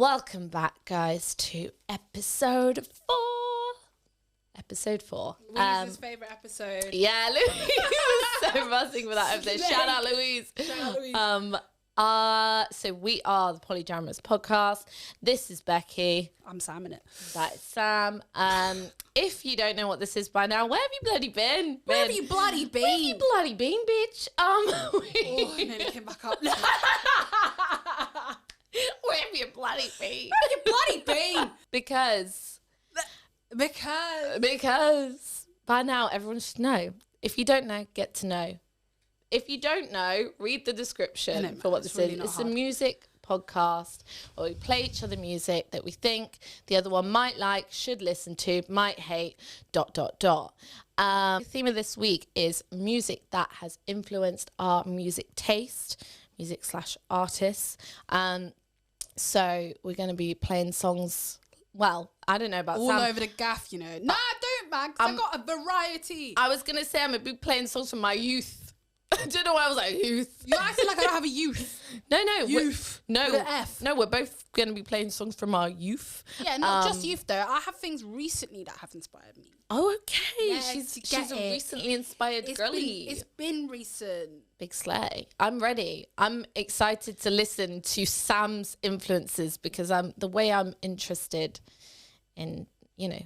Welcome back, guys, to episode 4. Episode 4. Louise's favourite episode. Yeah, Louise was so buzzing for that episode. Shout out, Louise. Shout out, Louise. So we are the Polyjamorous Podcast. This is Becky. I'm Sam in it. That is Sam. If you don't know what this is by now, where have you bloody been? Where have you bloody been? Where have you bloody been, bitch? Oh, I nearly came back up. Where have you bloody been? Where have you bloody been? Because by now everyone should know. If you don't know, get to know. If you don't know, read the description for what this is. It's a music podcast where we play each other music that we think the other one might like, should listen to, might hate, ... The theme of this week is music that has influenced our music taste, music/artists. So we're going to be playing songs, well, I don't know about all Sam. over the gaff, you know. Nah, don't, man, 'cause I've got a variety. I was going to say I'm going to be playing songs from my youth. I don't know why I was like, youth. You're acting like I don't have a youth. No. Youth. No. With an F. No, we're both going to be playing songs from our youth. Yeah, not just youth, though. I have things recently that have inspired me. Oh, okay. Yeah, she's a recently inspired girly. It's been recent. Big slay. I'm ready. I'm excited to listen to Sam's influences because the way I'm interested in,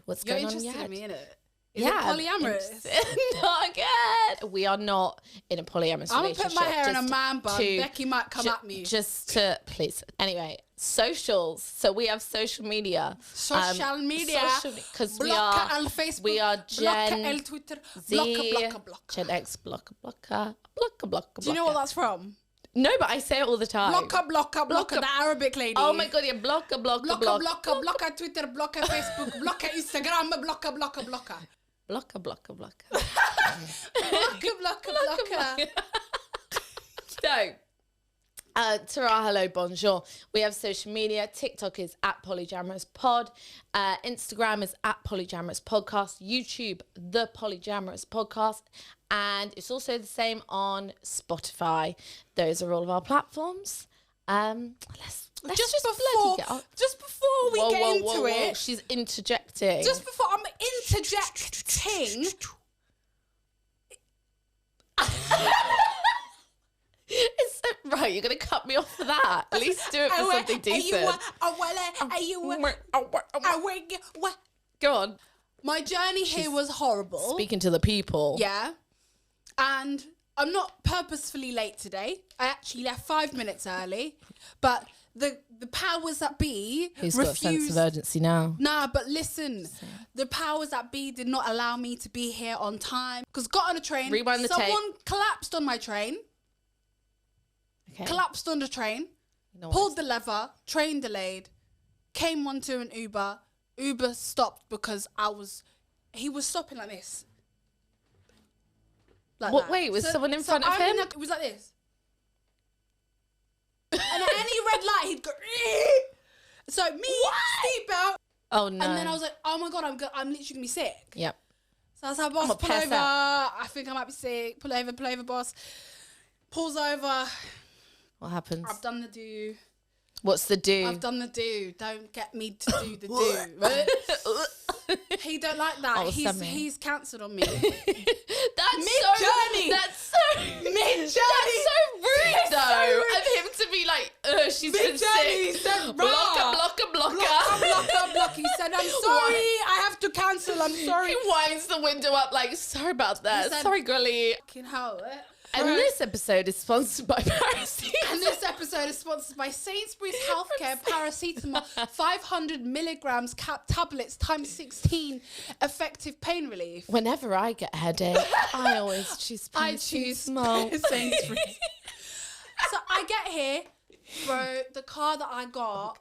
what's going on in your head. You're interested in me, innit? Is it polyamorous? Not again. We are not in a polyamorous relationship. I'm going to put my hair in a man bun. Becky might come at me. Just to, please. Anyway, socials. So we have social media. Social media. Because we are Facebook. We are Gen Twitter. Z, Gen X, blocka. Do you know what that's from? No, but I say it all the time. Blocka, the Arabic lady. Oh my god, yeah, blocka. Blocka Twitter, blocka Facebook, blocka Instagram, blocka. Blocka. Blocka. So, ta-ra, hello, bonjour. We have social media. TikTok is at Polyjamorous Pod. Instagram is at Polyjamorous Podcast. YouTube, The Polyjamorous Podcast. And it's also the same on Spotify. Those are all of our platforms. Let's just before we get into it. She's interjecting. Just before I'm interjecting. Right, you're going to cut me off for that. At least do it for something decent. Go on. My journey here was horrible. Speaking to the people. Yeah. And I'm not purposefully late today. I actually left 5 minutes early. But the powers that be Who's got a sense of urgency now? Nah, but listen. The powers that be did not allow me to be here on time. Because got on a train. Rewind the tape. Someone collapsed on my train. Okay. Collapsed on the train. Pulled the lever. Train delayed. Came onto an Uber. Uber stopped because he was stopping like this. Like what? that. Wait, was someone in front of him? It was like this. And at any red light, he'd go. So seatbelt. Oh no! And then I was like, oh my god, I'm literally gonna be sick. Yep. So I was like, boss, pull over. I think I might be sick. Pull over, boss. Pulls over. What happens? I've done the do. What's the do? I've done the do. Don't get me to do the do. Right? He don't like that. Oh, he's cancelled on me. That's mid-journey. That's so mid-journey. That's so rude, though. And him to be like, she's been sick. He said, Blocka. He said, I'm sorry. I have to cancel. I'm sorry. He winds the window up like, sorry about that. Said, sorry, girlie. Fucking hell. And this episode is sponsored by paracetamol. And this episode is sponsored by Sainsbury's Healthcare Paracetamol 500 milligrams tablets times 16 effective pain relief. Whenever I get a headache, I always choose paracetamol. Sainsbury's. So I get here, bro, the car that I got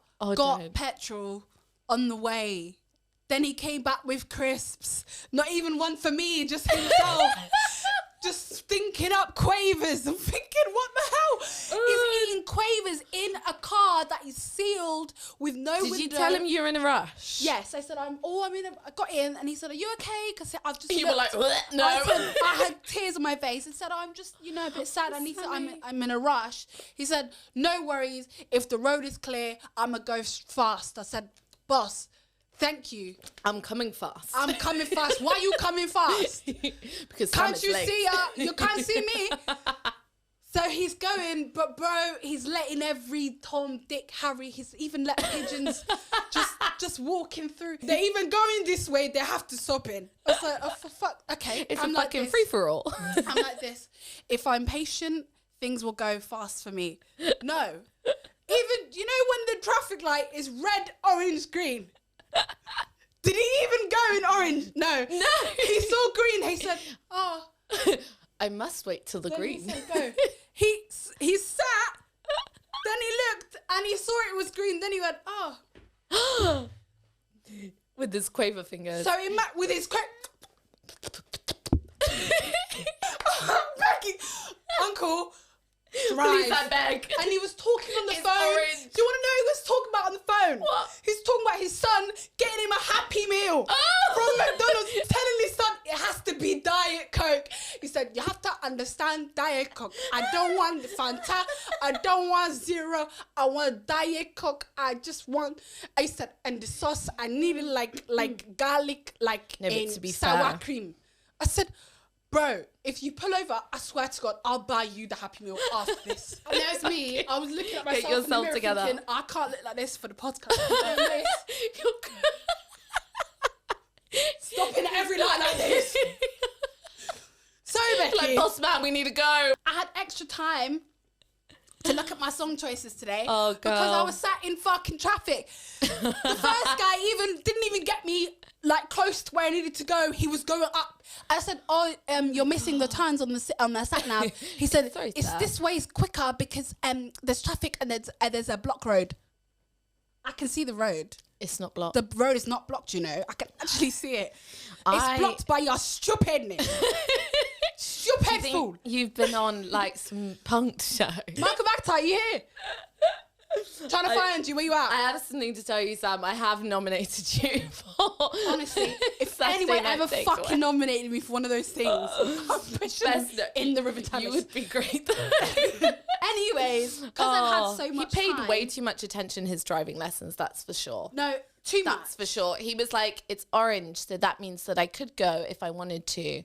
petrol on the way. Then he came back with crisps. Not even one for me, just himself. just stinking up quavers. I'm thinking, what the hell? He's eating quavers in a car that is sealed with no window. Did you tell him you're in a rush? Yes, I said, I got in, and he said, are you okay? Because I've just You were like, no. I had tears on my face and said, I'm just, a bit sad. I'm in a rush. He said, no worries. If the road is clear, I'm going to go fast. I said, boss, thank you. I'm coming fast. I'm coming fast. Why are you coming fast? Because can't you see you can't see me. So he's going, but bro, he's letting every Tom, Dick, Harry. He's even let pigeons just walking through. They're even going this way. They have to stop in. I was like, oh for fuck, okay. It's a fucking free for all. I'm like this. If I'm patient, things will go fast for me. No, even when the traffic light is red, orange, green. Did he even go in orange? No. He saw green. He said, oh. I must wait till the green. He said, go. He sat, then he looked, and he saw it was green. Then he went, oh. With his quaver fingers. So with his begging, Uncle, drive. Please, I beg. And he was talking on the phone. Orange. Do you want to know who he was talking about on the phone? What? He's talking about his son getting him a Happy Meal from McDonald's, telling his son it has to be Diet Coke. He said, you have to understand Diet Coke. I don't want Fanta. I don't want Zero. I want Diet Coke. I said, and the sauce, I need it like garlic, in to be sour fair. cream. I said, bro, if you pull over, I swear to God, I'll buy you the Happy Meal after this. And there's me. I was looking at myself yourself in the mirror together. thinking, I can't look like this for the podcast. Stopping at every line like this. So, Becky. Like, boss man, we need to go. I had extra time to look at my song choices today. Oh, because I was sat in fucking traffic. The first guy didn't even get me close to where I needed to go. He was going up. I said, "Oh, you're missing the turns on the sat nav." He said, Sorry, "It's sir. this way is quicker because there's traffic and there's a block road." I can see the road. It's not blocked. The road is not blocked. I can actually see it. It's blocked by your stupidness. Stupid fool. You've been on some punked show. Michael Bacta, you here? Trying to find you. Where you at? I have something to tell you, Sam. I have nominated you for. Honestly, if Saturday anyone Night ever Takeaway. fucking nominated me for one of those things, I'm pushing in the River Thames. You would be great. Anyways, because I've had so much He paid time. way too much attention to his driving lessons, that's for sure. No, too much. That's for sure. He was like, it's orange, so that means that I could go if I wanted to.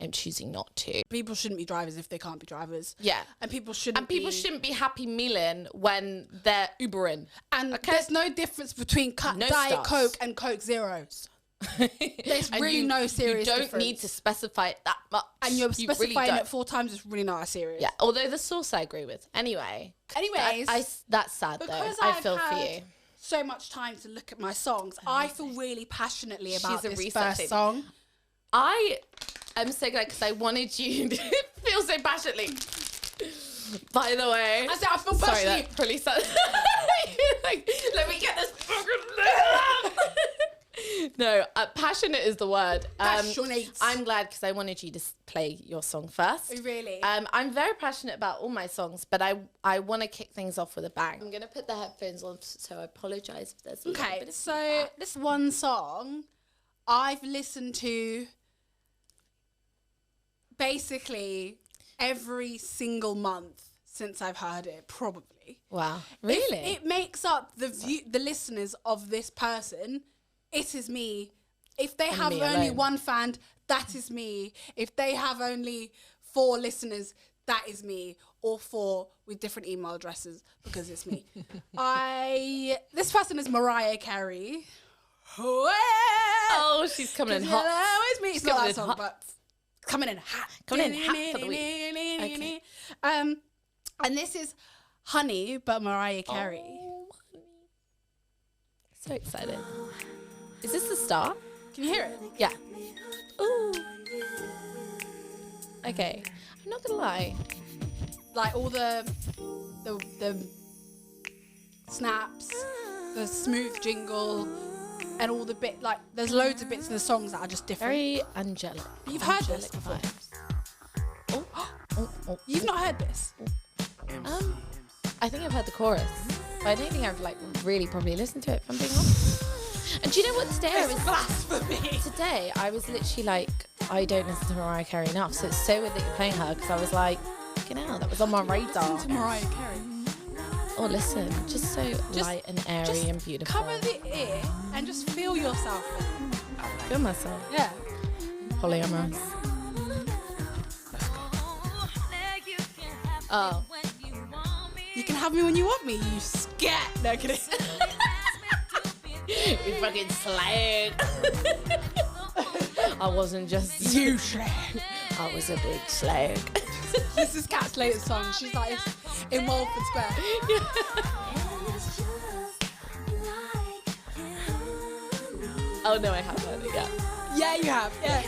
I'm choosing not to. People shouldn't be drivers if they can't be drivers. Yeah. And people shouldn't be happy mealing when they're Ubering. And there's no difference between Diet stars. Coke and Coke Zeros. There's really no serious You don't difference. need to specify it that much. And you're You specifying really it don't. 4 times, it's really not serious. Yeah, although the sauce I agree with. Anyways, that's sad though. Because I I've feel for had you. so much time to look at my songs, I feel really passionately about She's a this research first lady. song. I am so glad because I wanted you to feel so passionately. By the way, I said I feel sorry, passionately. that really sad. Let me get this fucking. No, passionate is the word. Passionate. I'm glad because I wanted you to play your song first. Oh, really? I'm very passionate about all my songs, but I want to kick things off with a bang. I'm gonna put the headphones on, so I apologise if there's a little Okay, bit of so feedback. this one song I've listened to basically every single month since I've heard it, probably. Wow, really? It makes up the listeners of this person. It is me. If they have me only alone. one fan, that is me. If they have only 4 listeners, that is me. Or 4 with different email addresses, because it's me. This person is Mariah Carey. Oh, she's coming in hot. It's me. It's Coming not that in song, hot. but coming in hot. Coming in hot for the week. Okay. And this is Honey by Mariah Carey. Oh, so excited. Is this the start? Can you hear it? Yeah. Ooh. Okay. I'm not gonna lie. Like all the snaps, the smooth jingle, and all the bit, there's loads of bits in the songs that are just different. Very angelic. You've heard this Angelic before. vibes. You've not heard this? I think I've heard the chorus, but I don't think I've like really probably listened to it, if I'm being honest. And do you know what, today Today I was literally like, I don't listen to Mariah Carey enough, so it's so weird that you're playing her, because I was like, that was on my radar. Listen to Mariah Carey. Oh, listen, just so light and airy and beautiful. Cover the ear and just feel yourself. Feel myself. Yeah. Polyamorous. Oh. You can have me when you want me, you scat. No, kidding. You fucking slag. I wasn't just You slag. I was a big slag. This is Kat's latest song. She's like in Walford Square. Oh no, I haven't heard it yet. Yeah, you have. Yeah.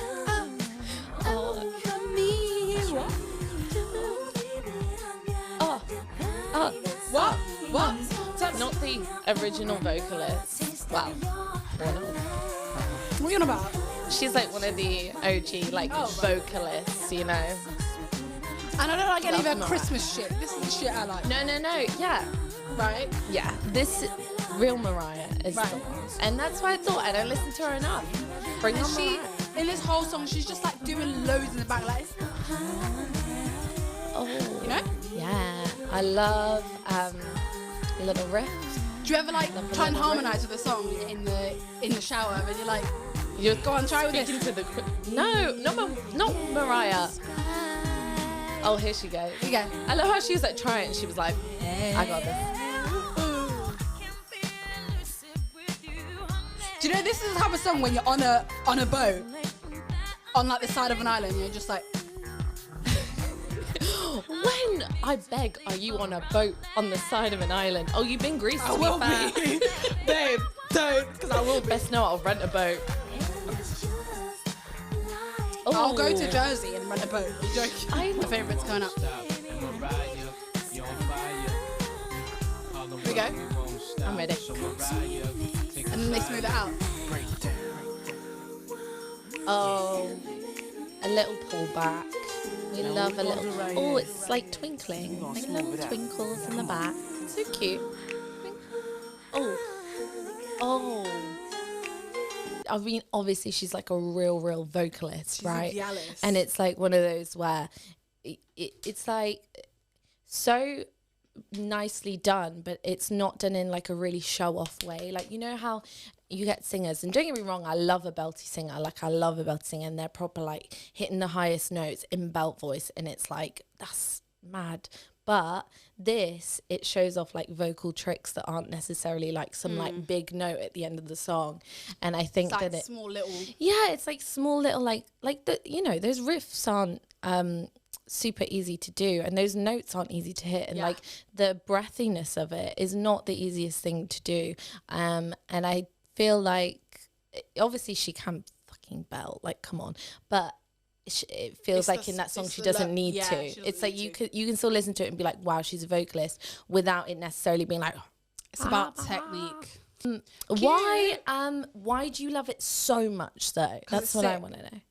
What? Not the original vocalist. Well, one of. What are you on about? She's like one of the OG vocalists, you know. And I don't like any of her Love Christmas shit. This is the shit I like. No. Yeah. Right? Yeah. This real Mariah is the one. And that's why I thought I don't listen to her enough. Bring on Mariah. In this whole song, she's just like doing loads in the back, like. Oh. You know? Yeah. I love little riff. Do you ever like try and harmonise with a song in the shower and you're like, go on, try with this? No, not Mariah. Oh, here she goes. Here you go. I love how she was like trying and she was like, I got this. Do you know this is the type of song when you're on a boat on like the side of an island, you're just like. When I beg, are you on a boat on the side of an island? Oh, you've been Greece. I will be. Babe, don't, because I will be. Best know I'll rent a boat. Oh. I'll go to Jersey and rent a boat. You're joking. My favourite's going up. Here we go. I'm ready. And then they smooth it out. Oh, a little pullback. We love a little. Oh, it's like twinkling, like little twinkles in the back. So cute. Oh. I mean, obviously she's like a real vocalist, She's right? Alice. And it's like one of those where it's like so nicely done, but it's not done in like a really show off way. Like, you know how you get singers, and don't get me wrong, I love a belty singer. Like, I love a belty singer, and they're proper like hitting the highest notes in belt voice, and it's like, that's mad. But this, it shows off like vocal tricks that aren't necessarily like some like big note at the end of the song. And I think it's like that small little. Yeah, it's like small little like the, you know, those riffs aren't super easy to do, and those notes aren't easy to hit, and like the breathiness of it is not the easiest thing to do. And I feel like obviously she can fucking belt, like, come on, but it feels like in that song she doesn't need to. It's like you can still listen to it and be like, wow, she's a vocalist, without it necessarily being like, it's about technique. Why do you love it so much though? That's what I want to know.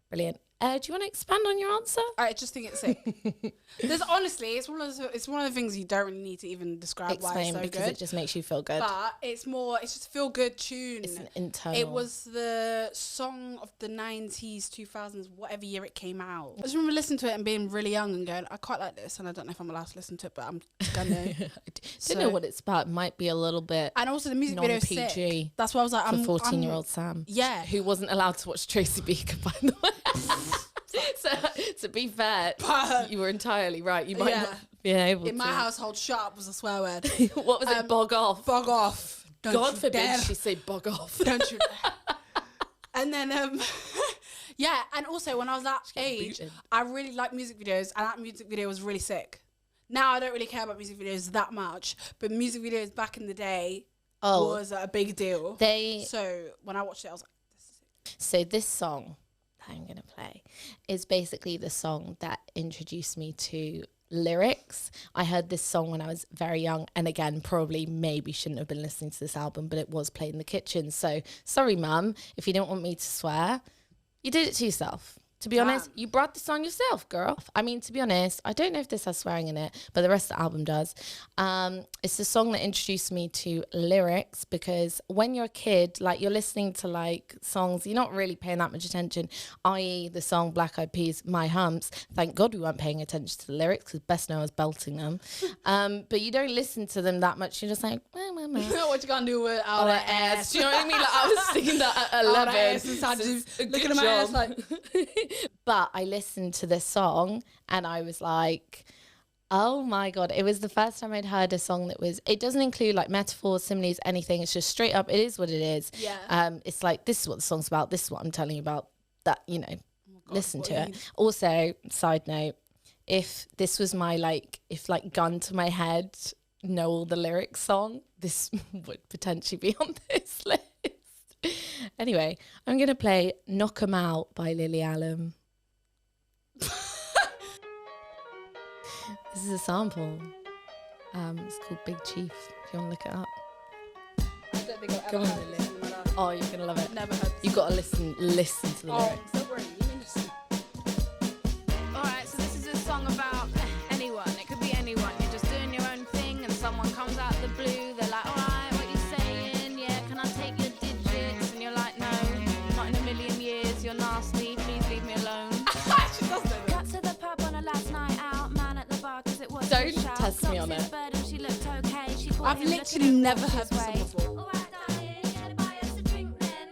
Brilliant. Do you want to expand on your answer? I just think it's sick. There's honestly, it's one of the things you don't really need to even describe why it's so because good. it just makes you feel good. But it's just a feel good tune. It's an internal. It was the song of the 90s, 2000s, whatever year it came out. I just remember listening to it and being really young and going, I quite like this, and I don't know if I'm allowed to listen to it, but I'm gonna. Don't know what it's about. It might be a little bit. And also the music video is sick. That's why I was like, I'm 14-year-old Sam. Yeah, who wasn't allowed to watch Tracy Beaker, by the way. So to be fair, you were entirely right. You might not be able to. In my household, shut up was a swear word. What was it? Bog off. Bog off. God forbid she say bog off. Don't you dare. And then, yeah, and also when I was that age, I really liked music videos, and that music video was really sick. Now I don't really care about music videos that much, but music videos back in the day was a big deal. So when I watched it, I was like, this is sick. So this song I'm going to play is basically the song that introduced me to lyrics. I heard this song when I was very young, and again, probably maybe shouldn't have been listening to this album, but it was played in the kitchen. So sorry, mum, if you don't want me to swear, you did it to yourself. To be honest, you brought this on yourself, girl. I mean, to be honest, I don't know if this has swearing in it, but the rest of the album does. It's the song that introduced me to lyrics, because when you're a kid, like, you're listening to like songs, you're not really paying that much attention, i.e. the song Black Eyed Peas, My Humps. Thank God we weren't paying attention to the lyrics, because best known as belting them. But you don't listen to them that much. You're just like, what you gonna do with all that ass? Do you know what I mean? Like, I was thinking that at 11. Looking at my ass like... But I listened to this song and I was like, oh my God. It was the first time I'd heard a song that was, it doesn't include like metaphors, similes, anything. It's just straight up, it is what it is. Yeah. It's like, this is what the song's about. This is what I'm telling you about. That, you know, listen to it. Also, side note, if this was my like, if like gun to my head, know all the lyrics song, this would potentially be on this list. Anyway, I'm going to play Knock 'Em Out by Lily Allen. This is a sample. It's called Big Chief, if you want to look it up. I don't think I've Go ever on, heard Lily. this in my life. Oh, you're going to love it. Never heard this. You've got to listen to the lyrics. So great. You mean listen. Alright, so this is a song about anyone. It could be anyone. You're just doing your own thing and someone comes out of the blue. They're like, alright, what you saying? Yeah, can I take your digits? And you're like, no, not in a million years. You're nasty. Please leave me alone. She does know that. Got to the pub on a last night out. Man at the bar because it was Don't a shout. test me on Clocked his it. bird and she looked okay. She caught I've him literally looking never his heard this way. song before. Alright, darling, gonna buy us a drink then.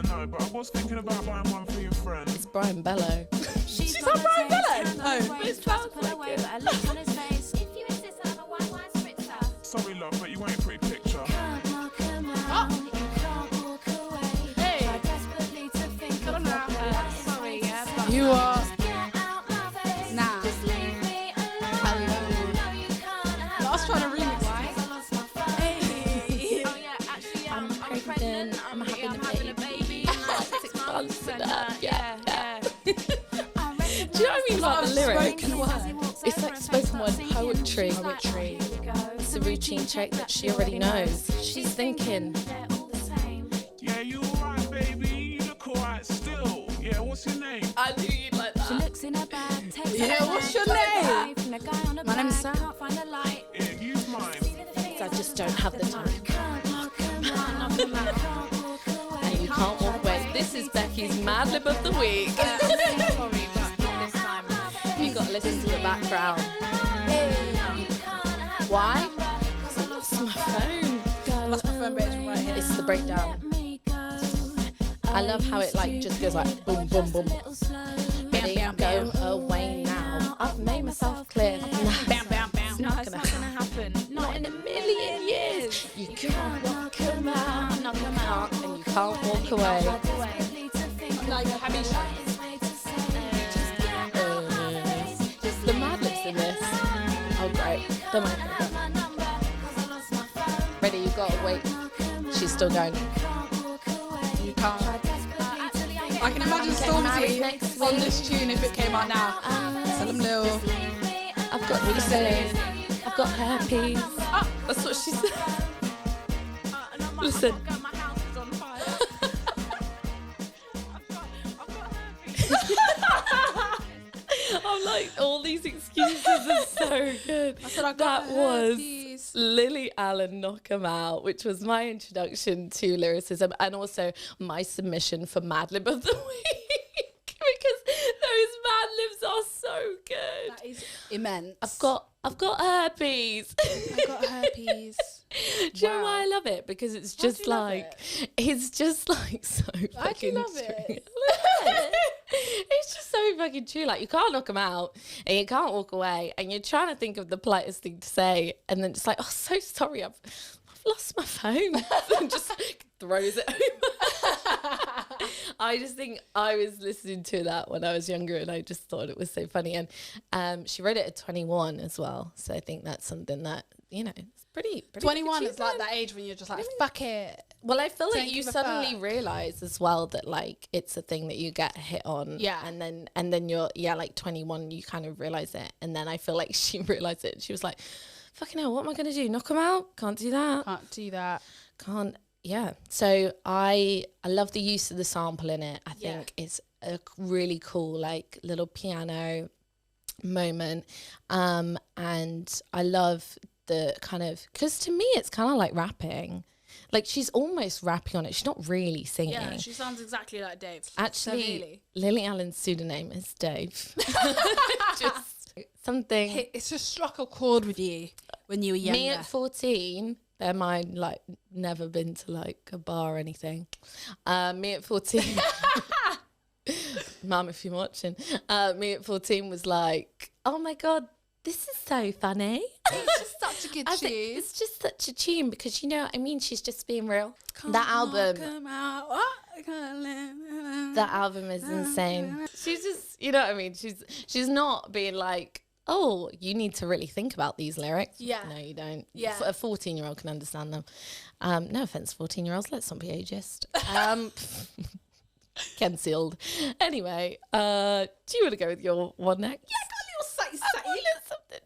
No, but I was thinking about buying one for your friend. It's Brian Bello. She's not Brian Bello? No, but it sounds like it. But I looked on his face. If you insist, I'll have a white wine spritzer. Sorry, love, but you ain't a pretty picture. Can't knock 'em out, you can't walk away. Hey. Try desperately to think of know. what the light Sorry, is. yeah, but you are... Just get out my face. Nah. Just leave me alone. Hello. No, you can't have I was trying to my remix number, it. 'cause I lost my phone. Hey. Oh yeah, actually, I'm I'm pregnant, I'm having a baby. 6 months and Yeah. Do Do you know what I mean about the lyrics? Spoken word. It's like spoken word poetry. It's a routine check that she already knows. She's thinking, Yeah, you alright, baby? You look alright still. Yeah, what's your name? I knew you'd like that. Yeah, what's your name? My name is Sam. Yeah, use mine. I just don't have the time. And you can't walk away. This is Becky's Mad Lib of the Week. You got to listen to the background. Why? Because I lost my phone. That's my phone bitch right here. It's the breakdown. I love how it like just goes like boom, boom, boom. Ready, bam, go bam. away now. I've made myself clear. Bam, bam, bam. No, it's not gonna happen. Not in a million years. You can't walk 'em out. Knock 'em Can't, and you can't walk away. Like, Hamisha. The Mad Libs in this. Oh great. Don't mind. Ready, you gotta wait. She's still going. You can't. I can imagine married Stormzy next on week. this tune if it came out now. Tell him Lil. I've got really silly. I've got herpes. Oh, that's what she said. Listen. I'm like, all these excuses are so good. I said I got That was herpes. Lily Allen Knock 'Em Out, which was my introduction to lyricism and also my submission for Mad Lib of the Week because those Mad Libs are so good. That is immense. I've got herpes. I got herpes. Do you know why I love it? Because it's just do you love like, it's just like so I fucking do love true. it. It's just so fucking true. Like, you can't knock them out and you can't walk away and you're trying to think of the politest thing to say and then it's like, oh, so sorry, I've lost my phone. And just throws it over. I just think I was listening to that when I was younger and I just thought it was so funny. And she wrote it at 21 as well. So I think that's something that, you know, it's pretty 21 is like achievement. that age when you're just like, fuck it. Well, I feel like Don't you give a suddenly fuck. realise as well that like it's a thing that you get hit on. Yeah. And then you're like 21, you kind of realise it. And then I feel like she realised it. She was like, fucking hell, what am I going to do? Knock them out? Can't do that. Can't do that. Can't yeah, so I love the use of the sample in it. I think it's a really cool like little piano moment, and I love the kind of, because to me it's kind of like rapping. Like she's almost rapping on it. She's not really singing. Yeah, she sounds exactly like Dave. Actually, Severely. Lily Allen's pseudonym is Dave. Just something. It's just struck a chord with you when you were younger. Me at 14, bear in mind, like, never been to like a bar or anything. Me at 14, Mum, if you're watching, me at 14 was like, oh my God, this is so funny. It's just such a good I tune. think it's just such a tune because, you know what I mean? She's just being real. That album is insane. She's just, you know what I mean? She's not being like, oh, you need to really think about these lyrics. Yeah. No, you don't. Yeah. A 14-year-old can understand them. No offense, 14-year-olds. Let's not be ageist. Cancelled. Anyway, do you want to go with your one next? Yeah, got a little something. Something.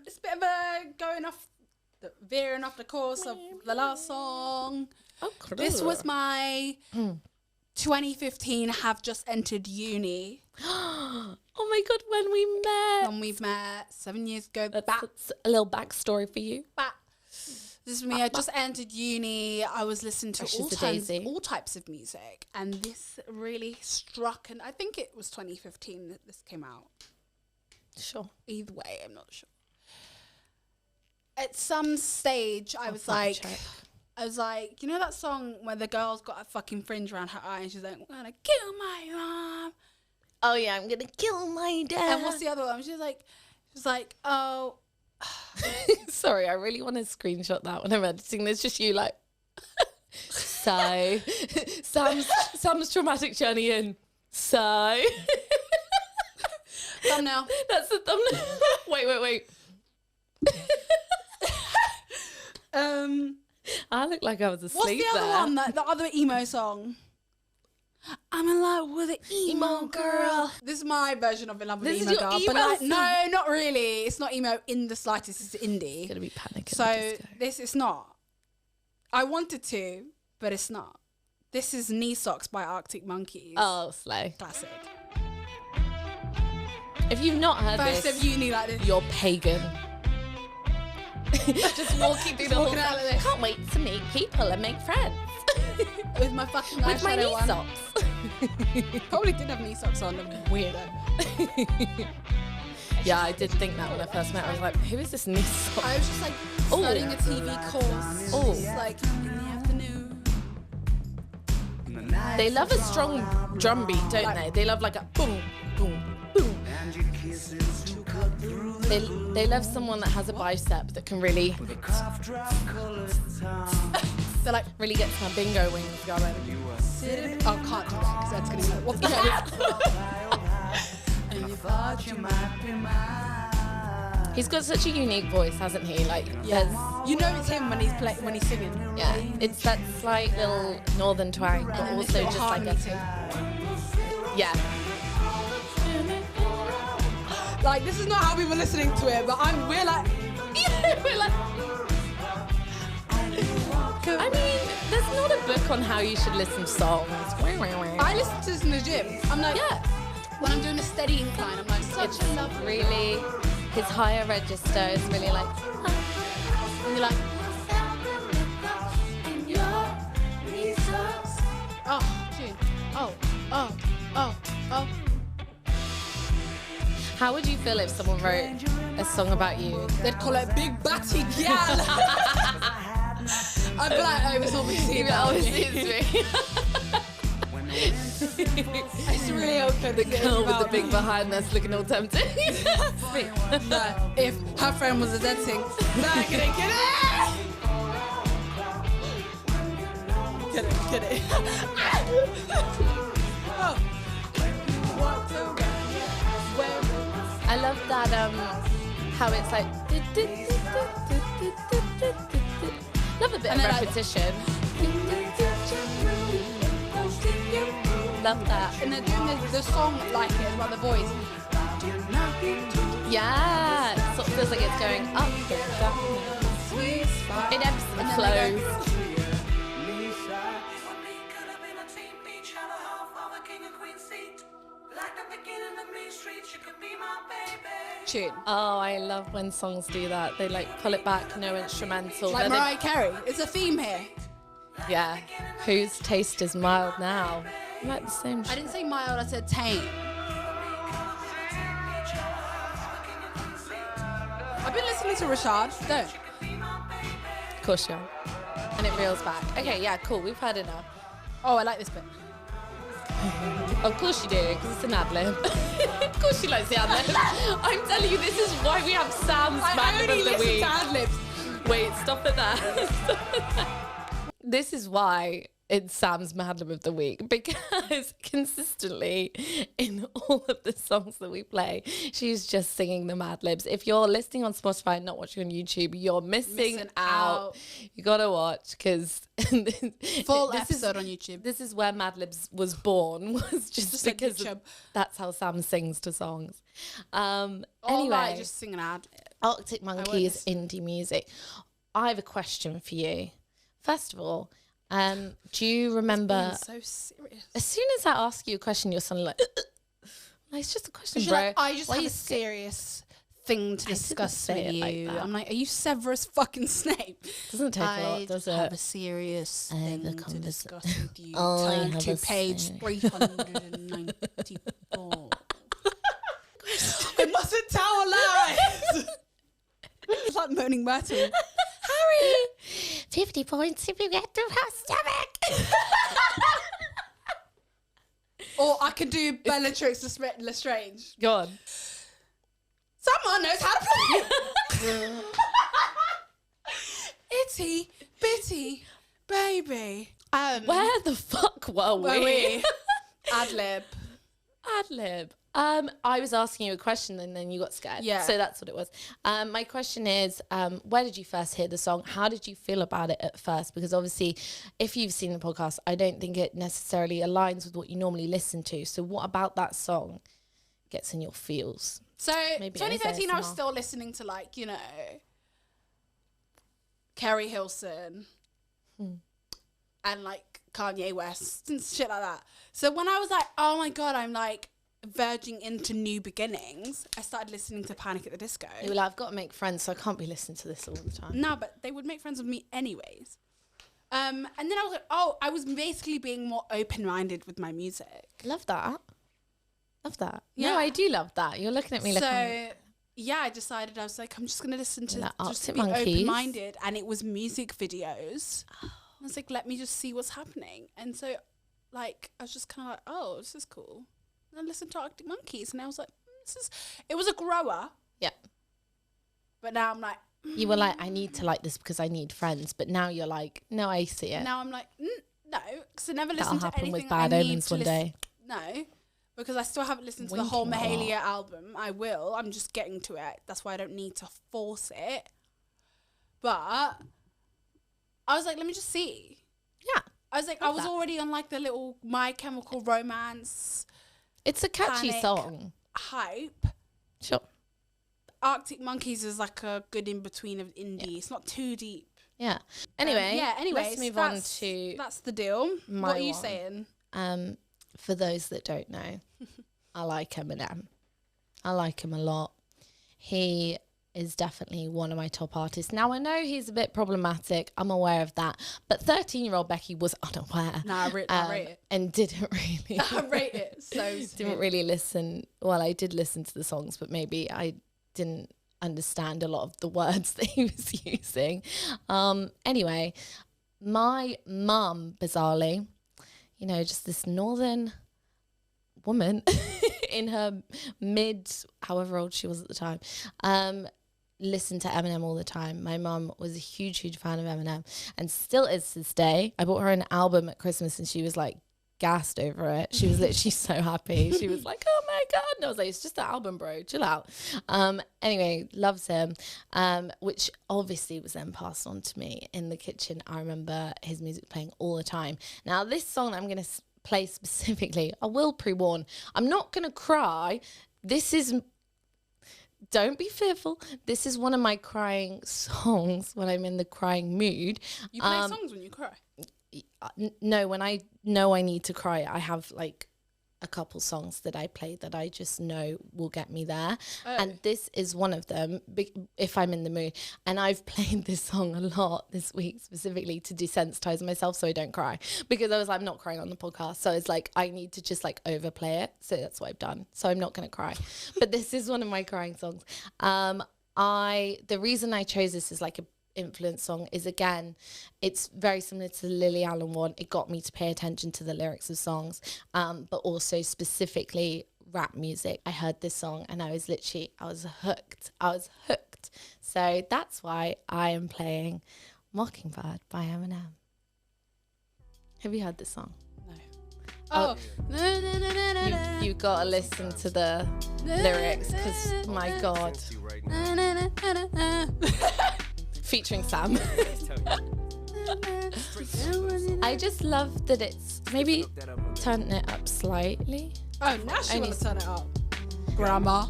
It's a bit of a veering off the course of the last song. Oh, cool. This was my 2015 have just entered uni. Oh my God, when we met. When we've met 7 years ago. That's a little backstory for you. This is me. I just entered uni. I was listening to all types of music, and this really struck. And I think it was 2015 that this came out. Sure. Either way, I'm not sure. At some stage, I was like, you know that song where the girl's got a fucking fringe around her eye and she's like, I'm gonna kill my mom. Oh yeah, I'm gonna kill my dad. And what's the other one? She's like, oh. Sorry, I really want to screenshot that when I'm editing. There's just you like, so Sam's traumatic journey in. So thumbnail. That's the thumbnail. Wait. I look like I was asleep. What's the other there. one? The other emo song. I'm in love with an emo girl. This is my version of in love with an emo girl. But like, no, not really. It's not emo in the slightest. It's indie. It's gonna be Panic! So this is not. I wanted to, but it's not. This is Knee Socks by Arctic Monkeys. Oh, slay. Classic. If you've not heard First this, of uni like this. you're pagan. Just walking through the whole out like this. Can't wait to meet people and make friends. With my fucking With my knee one. socks. Probably did have knee socks on. Weirdo. Yeah, I did think that when I first met her. I was like, who is this knee sock? I was just like studying a TV course. Oh. Just like in the afternoon. They love a strong drum beat, don't they? They love like a boom, boom, boom. They love someone that has a bicep that can really... They're like, really gets my bingo wings going. oh, can't do that because that's going to be like, what's He's got such a unique voice, hasn't he? Like, you know it's him when he's singing. yeah, it's that slight little northern twang, but And also it's just like a... Yeah. Like, this is not how we were listening to it, but we're like... We're like... I mean, there's not a book on how you should listen to songs. I listen to this in the gym. I'm like, Yeah. when I'm doing a steady incline, I'm like, such a love. Really, his higher register is really like... And you're like, oh, tune. Oh. How would you feel if someone wrote a song about you? They'd call it Big Batty Gal. I'd be like, oh, it's obviously about me. I used to really hope The girl with the big behind that's looking all tempting. If her friend was a dead thing, get it. Get it. Oh. I love that, how it's like... Love a bit of repetition. Love that. And they're doing the song like it as well, the voice. Yeah, it sort of feels like it's going up and down. It ebbs and flows. tune. Oh, I love when songs do that. They like pull it back, no instrumental. Like then Mariah Carey. It's a theme here. yeah. Whose taste is mild now? I like the same I didn't say mild, I said tame. I've been listening to Rashad. Don't. Of course you are. And it reels back. Okay, yeah, cool. We've heard enough. Oh, I like this bit. Of course you do, because it's an ad-lib. Of course she likes the ad-lib. I'm telling you, this is why we have Sam's I only Madlib of the listen Week. to ad-libs. Wait, stop it there. This is why it's Sam's Madlib of the Week, because consistently in all of the songs that we play, she's just singing the Madlibs. If you're listening on Spotify and not watching on YouTube, you're missing out. You gotta watch, because Full episode on YouTube. This is where Madlibs was born, was just like because YouTube. that's how Sam sings to songs. Anyway, Right, just sing an ad. Arctic Monkeys, indie music. I have a question for you. First of all, do you remember? So serious. As soon as I ask you a question, you're suddenly like, it's just a question, bro. Like, I just Why have you a serious thing to discuss say with it like you. that. I'm like, are you Severus fucking Snape? Doesn't take a lot, does have it? a serious thing to discuss with you. I Turn have to a page say. 394. I mustn't tell lies. It's like moaning Myrtle. Harry, 50 points if you get through her stomach. Or I could do Bellatrix Lestrange. Go on. Someone knows how to play. Itty bitty baby. Where the fuck were we? Ad-lib. Ad-lib. I was asking you a question and then you got scared. Yeah. So that's what it was. My question is, where did you first hear the song? How did you feel about it at first? Because obviously, if you've seen the podcast, I don't think it necessarily aligns with what you normally listen to. So what about that song gets in your feels? So Maybe 2013, I was ASMR. still listening to like, Kerry Hilson and like Kanye West and shit like that. So when I was like, oh my God, I'm like verging into new beginnings, I started listening to Panic at the Disco. You were like, I've got to make friends, so I can't be listening to this all the time. No, but they would make friends with me anyways. And then I was like, oh, I was basically being more open-minded with my music. Love that. Love that. Yeah. No, I do love that. You're looking at me like, Yeah, I decided, I was like, I'm just going to listen to Like just to Arctic be Monkeys. open-minded. And it was music videos. I was like, let me just see what's happening. And so, like, I was just kind of like, oh, this is cool. And I listened to Arctic Monkeys. And I was like, it was a grower. yeah. But now I'm like, You were like, I need to like this because I need friends. But now you're like, no, I see it. now I'm like, no. Because I never That'll listened to happen anything with Bad I need Omens to one listen- day. No. Because I still haven't listened to the whole Winking a lot. Mahalia album. I will. I'm just getting to it. That's why I don't need to force it. But I was like, let me just see. Yeah. I was like, I was already on like the little My Chemical Romance It's a catchy Panic. song. hype. Sure. Arctic Monkeys is like a good in between of indie. It's not too deep. Yeah. Anyway, anyways, let's move on to that's the deal. my What are you one. saying? for those that don't know, I like Eminem. I like him a lot. He is definitely one of my top artists. Now, I know he's a bit problematic. I'm aware of that. But 13-year-old Becky was unaware. Nah, I rate it. And didn't really... I rate it. So didn't really listen. Well, I did listen to the songs, but maybe I didn't understand a lot of the words that he was using. Anyway, my mum, bizarrely, you know, just this northern woman in her however old she was at the time, listened to Eminem all the time. My mum was a huge fan of Eminem and still is to this day. I bought her an album at Christmas and she was like gassed over it. She was literally so happy. She was like, oh my God. And I was like, it's just an album, bro. Chill out. Anyway, loves him, which obviously was then passed on to me in the kitchen. I remember his music playing all the time. Now, this song I'm going to play specifically, I will pre-warn, I'm not going to cry. Don't be fearful. This is one of my crying songs when I'm in the crying mood. You play songs when you cry? No, when I know I need to cry, I have like a couple songs that I play that I just know will get me there. And this is one of them, if I'm in the mood. And I've played this song a lot this week specifically to desensitize myself so I don't cry. Because I was like, I'm not crying on the podcast. So it's like, I need to just like overplay it. So that's what I've done. So I'm not going to cry. But this is one of my crying songs. The reason I chose this as like a influence song is, again, it's very similar to the Lily Allen one. It got me to pay attention to the lyrics of songs, but also specifically rap music. I heard this song and I was hooked. So that's why I am playing Mockingbird by Eminem. Have you heard this song? Oh, You gotta listen to the lyrics, because my God. Featuring Sam. I just love that it's maybe turn it up slightly. oh, now she want to turn it up. Grandma.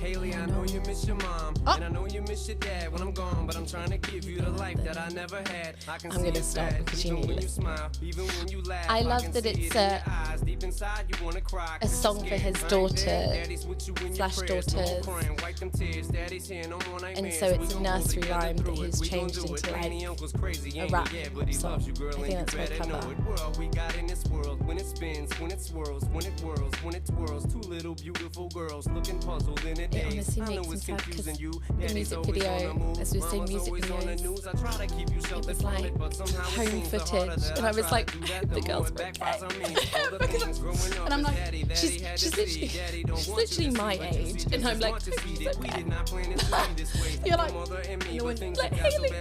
Haley, I know you miss your mom, and I know you miss your dad when I'm gone, but I'm trying to give you the life that I never had. I can I'm see gonna it stop sad, because you even need when it. you smile, even when you laugh. I love can that see it's it in your eyes. Deep inside, you wanna cry, a song for his daughter slash daughters. And so it's a nursery rhyme that he's changed into like a rap song. I think that's quite clever. We got in this world when it spins, when it swirls, when it whirls, when it twirls. Two little beautiful girls looking puzzled in a It daze. honestly I know makes me it's sad because confusing you. the music video, as we were saying, music videos, it was like home footage, and I was like, the girls were gay. And I'm like, she's literally my age, and I'm like, she's okay. You're like, Haley.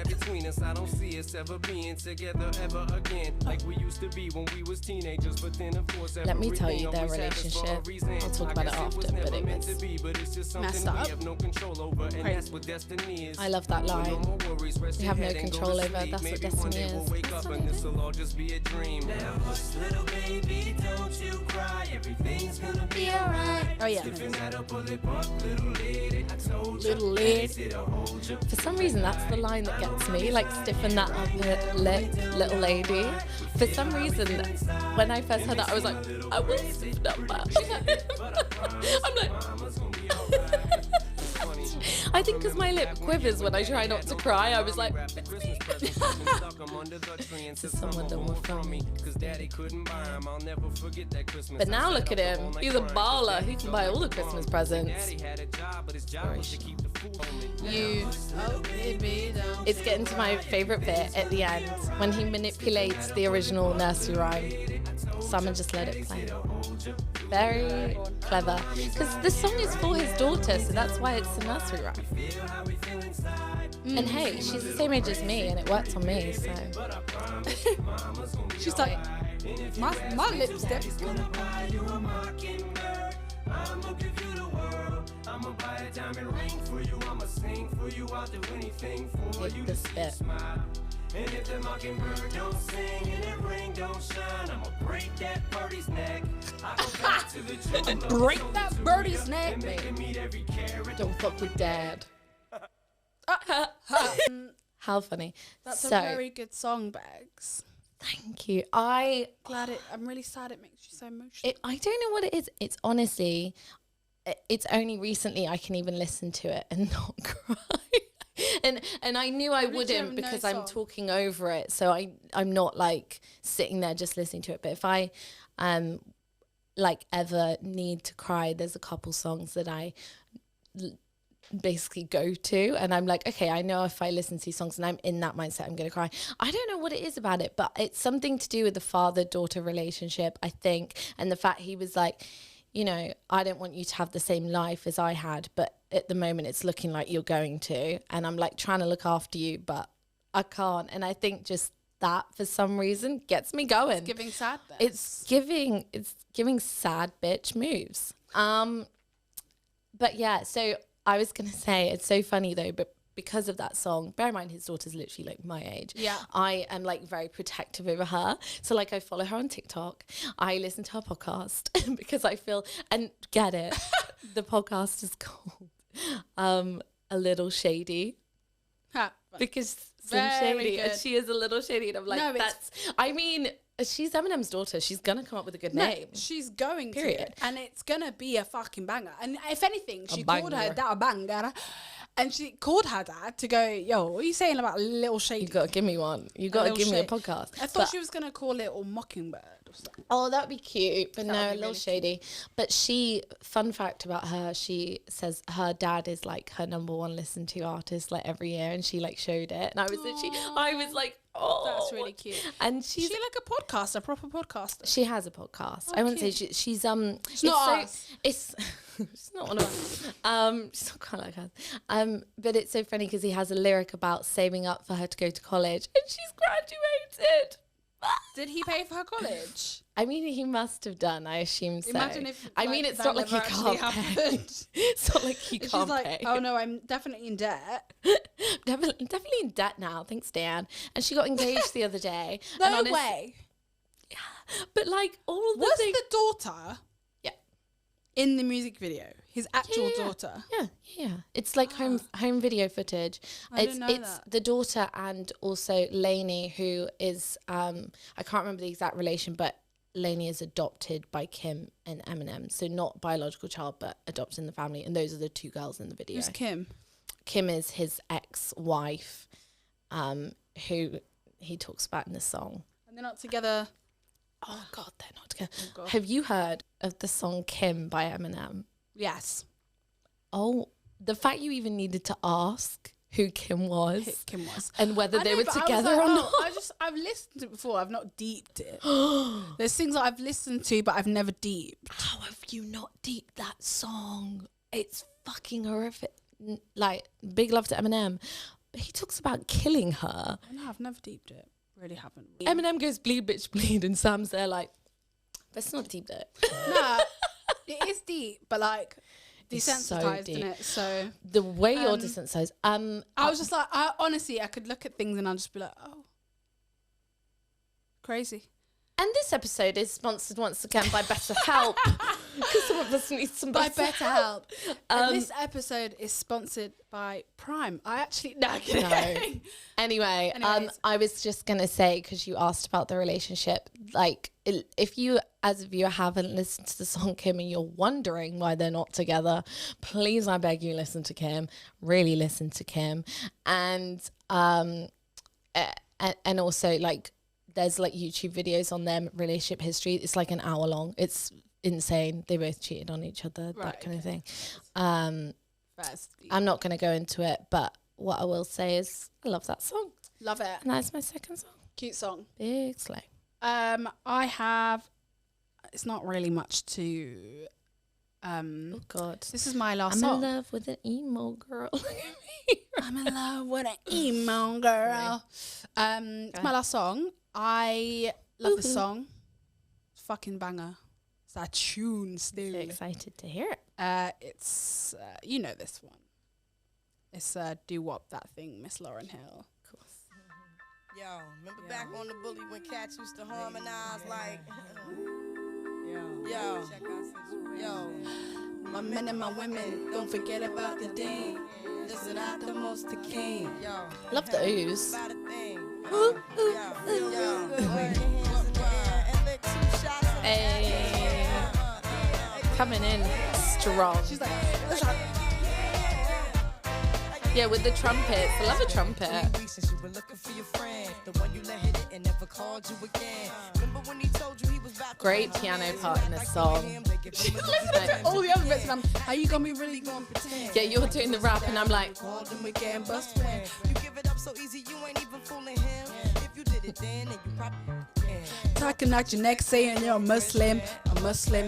I don't see us ever being together ever again like we used to be when we was teenagers. But then of course, let me tell you their relationship. I'll talk about it after, but it was messed up. I love that line. We have no control over. That's what destiny is. That's what it is. Little baby, don't you cry. Everything's gonna be alright. Oh, yeah. Little lady. For some reason, that's the line that gets me. Like, stiffen that upper lip, little lady. For some reason, when I first heard that, I was like, I will stiffen up that. I'm like, I think because my lip quivers when I try not to cry, I was like, this is someone that will film me. But now look at him. He's a baller. He can buy all the Christmas presents. It's getting to my favourite bit at the end when he manipulates the original nursery rhyme. Someone just let it play. Very clever. Because the song is for his daughter, so that's why it's a nursery rhyme. And hey, she's the same age as me, and it worked on me, so. She's like, my lipstick. I'ma buy a diamond ring for you. I'ma sing for you. I'll do anything for you to see you smile. And if the mockingbird don't sing and that ring don't shine, I'ma break that birdie's neck. I go back to the true Break that birdie's neck, and baby. meet every carrot. Don't fuck with dad. How funny. That's So, a very good song, Becks. thank you. I'm really sad it makes you so emotional. I don't know what it is. It's honestly, it's only recently I can even listen to it and not cry. And I knew I wouldn't because I'm talking over it. So I'm not like sitting there just listening to it. But if I like ever need to cry, there's a couple songs that I basically go to, and I'm like, okay, I know if I listen to these songs and I'm in that mindset, I'm gonna cry. I don't know what it is about it, but it's something to do with the father-daughter relationship, I think, and the fact he was like, you know, I don't want you to have the same life as I had, but at the moment it's looking like you're going to, and I'm like trying to look after you, but I can't. And I think just that for some reason gets me going. It's giving sad. It's giving sad bitch moves. But yeah, so I was gonna say, it's so funny though, but because of that song, bear in mind his daughter's literally like my age. Yeah. I am like very protective over her. So like I follow her on TikTok. I listen to her podcast because I feel, and get it, the podcast is called A Little Shady. Ha. Because Slim Very Shady, and good. she is a little shady, and I'm like, No, it's- I mean, she's Eminem's daughter. She's gonna come up with a good name. She's going Period. to, and it's gonna be a fucking banger. And if anything, she called her banger. dad a banger, and she called her dad to go, yo, what are you saying about Little Shady? You gotta give me one. You gotta Little give me a Shady. podcast. I thought But- she was gonna call it or Mockingbird or something. Oh, that'd be cute, but no, That would a be little really shady. But fun fact about her, she says her dad is like her number one listened to artist like every year, and she like showed it, and I was like, oh, That's really cute. And She's she's like a podcaster, a proper podcaster. she has a podcast. I wouldn't say she's It's not us. It's it's not one of us. She's not quite like us. But it's so funny because he has a lyric about saving up for her to go to college, and she's graduated. Did he pay for her college? I mean, he must have done. I assume so. Imagine if, I mean, like, it's that not like he never actually can't pay. happened. It's not like he She's can't like, pay. oh no, I'm definitely in debt. Definitely in debt now. Thanks, Dan. And she got engaged the other day. No and way. But like all the Was things. the daughter Yeah. in the music video? His actual daughter? Yeah. It's like home video footage. I didn't know it's that. the daughter and also Lainey, who is I can't remember the exact relation, but Lainey is adopted by Kim and Eminem, so not biological child, but adopted in the family. And those are the two girls in the video. Who's Kim? Kim is his ex-wife, who he talks about in the song. And they're not together. Oh God, they're not together. God. Have you heard of the song "Kim" by Eminem? Yes. Oh, the fact you even needed to ask who Kim was Kim was. and whether I they know, were but I was together like, or oh, not. I've listened to it before. I've not deeped it. There's things that I've listened to, but I've never deeped. How have you not deeped that song? It's fucking horrific. Like, big love to Eminem. But he talks about killing her. No, I've never deeped it. Really haven't. Eminem goes, bleed, bitch, bleed. And Sam's there like, let's not deep it. No, it is deep, but like It's so desensitized deep. in it. So The way you're desensitized. I was just like, honestly, I could look at things and I'd just be like, oh, crazy. And this episode is sponsored once again by BetterHelp. Because some of us need some By BetterHelp. BetterHelp. And this episode is sponsored by Prime. I actually no. Anyway, Anyways. I was just gonna say, because you asked about the relationship, like if you as a viewer haven't listened to the song Kim and you're wondering why they're not together, please, I beg you, listen to Kim. Really listen to Kim. And also like there's like YouTube videos on them relationship history. It's like an hour long. It's insane. They both cheated on each other, that kind of thing. I'm not going to go into it, but what I will say is I love that song. Love it. And that's my second song. Cute song. Big Slay. I have. It's not really much to. Oh God. This is my last I'm song. in love with an emo girl. I'm in love with an emo girl. It's my last song. I love this song. It's fucking banger. It's a tune still. So excited to hear it. It's you know this one. It's Do Wop That Thing, Miss Lauryn Hill. Yo, remember back on the bully when cats used to harmonize like Yo, My men and my women, don't forget about the dean. This is not the most the king. yo, Love the ooze. about a thing. Hey. Coming in strong. She's like, Yeah, with the trumpets. I love a trumpet. Since you been looking for your friend, the one you let hit it and never called you again. Remember when he told you he was about Great piano part in this song. all the other bits, and I'm, are you gonna be really gonna pretend? Yeah, you're doing the rap and I'm like, Called him again, bust when you give it up so easy, you ain't even fooling him. If you did it then you probably Talking out your neck, saying you're a Muslim